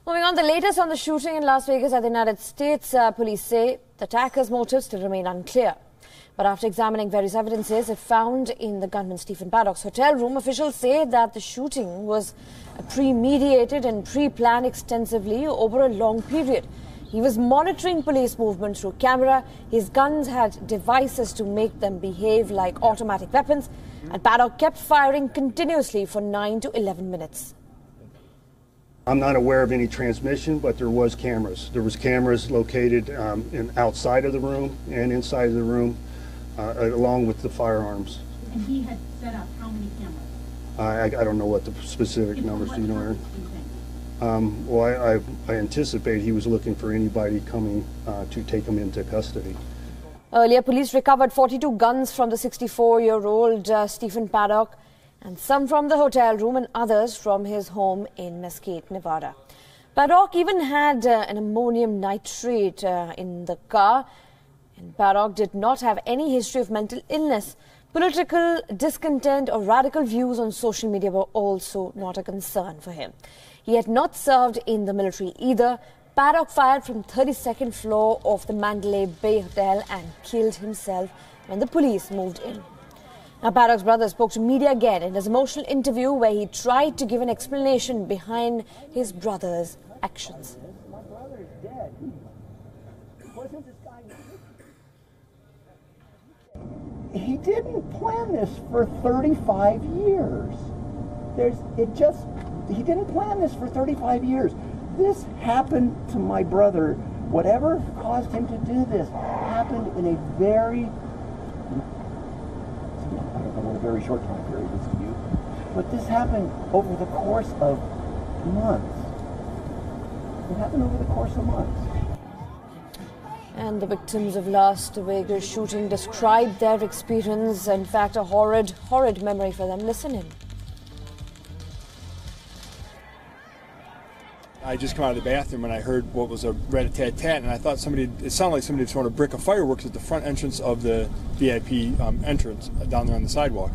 Moving on, the latest on the shooting in Las Vegas at the United States, police say the attacker's motives still remain unclear. But after examining various evidences found in the gunman Stephen Paddock's hotel room, officials say that the shooting was premeditated and pre-planned extensively over a long period. He was monitoring police movement through camera. His guns had devices to make them behave like automatic weapons, and Paddock kept firing continuously for 9 to 11 minutes. I'm not aware of any transmission, but there was cameras. There was cameras located outside of the room and inside of the room, along with the firearms. And he had set up how many cameras? I don't know what the specific numbers do, you know, Aaron? Well, I anticipate he was looking for anybody coming to take him into custody. Earlier, police recovered 42 guns from the 64-year-old Stephen Paddock, and some from the hotel room and others from his home in Mesquite, Nevada. Paddock even had an ammonium nitrate in the car, and Paddock did not have any history of mental illness. Political discontent or radical views on social media were also not a concern for him. He had not served in the military either. Paddock fired from 32nd floor of the Mandalay Bay Hotel and killed himself when the police moved in. Now, Paddock's brother spoke to media again in his emotional interview where he tried to give an explanation behind his brother's actions. My brother is dead. Wasn't this guy... He didn't plan this for 35 years. He didn't plan this for 35 years. This happened to my brother. Whatever caused him to do this happened in a very short time period is to you, but this happened over the course of months. It happened over the course of months. And the victims of last Vegas shooting described their experience, in fact, a horrid memory for them. Listen in. I just come out of the bathroom and I heard what was a rat-a-tat-tat, and I thought it sounded like somebody had thrown a brick of fireworks at the front entrance of the VIP entrance down there on the sidewalk.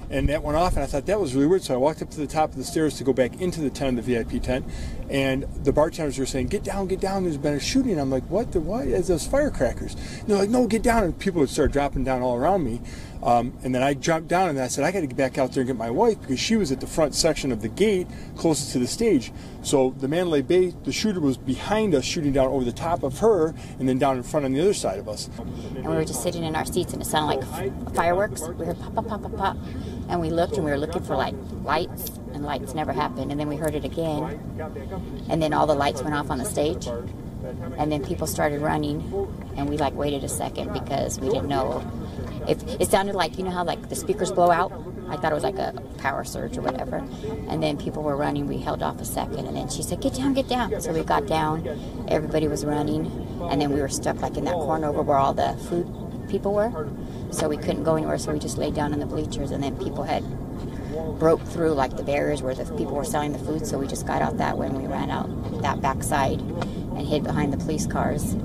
And that went off, and I thought that was really weird, so I walked up to the top of the stairs to go back into the tent, the VIP tent, and the bartenders were saying, get down, there's been a shooting. I'm like, what? Is those firecrackers? And they're like, no, get down, and people would start dropping down all around me. And then I jumped down, and I said, I got to get back out there and get my wife, because she was at the front section of the gate closest to the stage. So the Mandalay Bay, the shooter was behind us, shooting down over the top of her, and then down in front on the other side of us. And we were just sitting in our seats, and it sounded like fireworks. We heard pop, pop, pop, pop, pop. And we looked, and we were looking for like lights, and lights never happened. And then we heard it again, and then all the lights went off on the stage. And then people started running, and we like waited a second because we didn't know if it sounded like, you know how like the speakers blow out? I thought it was like a power surge or whatever. And then people were running. We held off a second, and then she said, get down, get down. So we got down. Everybody was running, and then we were stuck like in that corner over where all the food people were. So we couldn't go anywhere, so we just laid down in the bleachers, and then people had broke through like the barriers where the people were selling the food, so we just got out that way, and we ran out that backside and hid behind the police cars.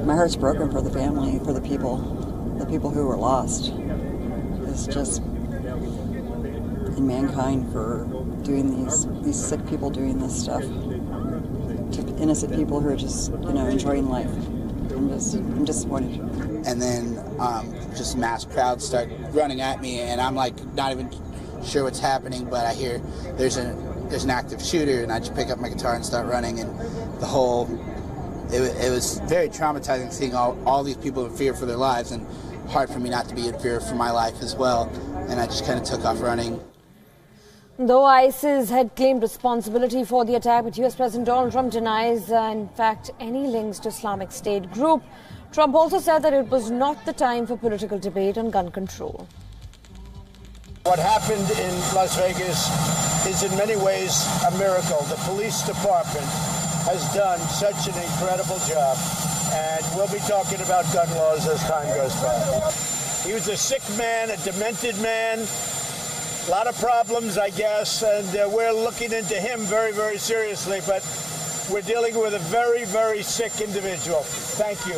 My heart's broken for the family, for the people who were lost. It's just in mankind for doing these sick people doing this stuff to innocent people who are just, you know, enjoying life. I'm disappointed. And then just mass crowds start running at me, and I'm like not even sure what's happening, but I hear there's an active shooter, and I just pick up my guitar and start running, and it was very traumatizing seeing all these people in fear for their lives, and hard for me not to be in fear for my life as well, and I just kind of took off running. Though ISIS had claimed responsibility for the attack, but US President Donald Trump denies, in fact, any links to Islamic State group. Trump also said that it was not the time for political debate on gun control. What happened in Las Vegas is in many ways a miracle. The police department has done such an incredible job, and we'll be talking about gun laws as time goes by. He was a sick man, a demented man, a lot of problems, I guess, and we're looking into him very, very seriously, but we're dealing with a very, very sick individual. Thank you.